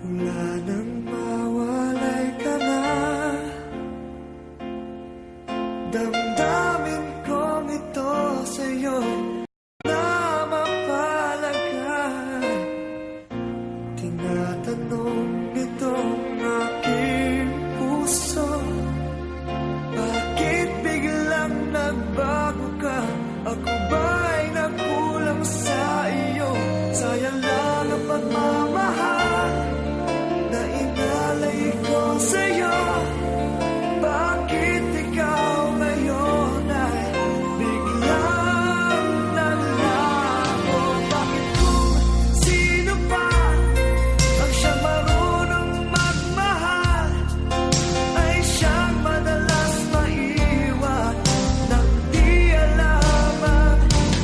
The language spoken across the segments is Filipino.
Mula nang mawalay ka na, damdamin kong ito sa'yo na mapalagay. Tinatanong itong aking puso, bakit biglang nagbago ka? Ako ba'y nagkulang sa iyo? Sayang lang ang pagmamahal na inalay ko sa'yo. Bakit ikaw ngayon ay biglang naglaho? Bakit kung sino pa ang siyang marunong magmahal ay siyang madalas maiwan nang di alam ang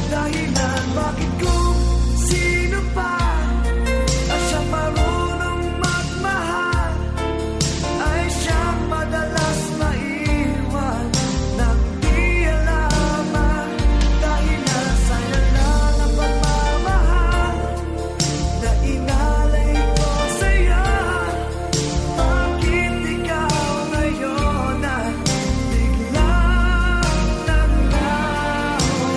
dahilan? Bakit kung sino pa ang siyang marunong magmahal ay siyang madalas maiwan nang di alam ang dahilan? Sayang lang ang pagmamahal na inalay ko sa'yo. Bakit ikaw ngayon ay biglang naglaho?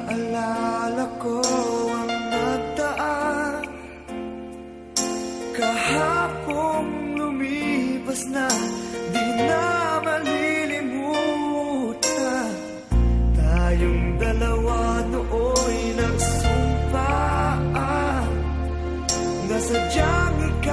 Naaalala ko ang nagdaan, kahapong lumipas na, di na malilimutan. Tayong dalawa nooy nagsumpaan na sadyang ikaw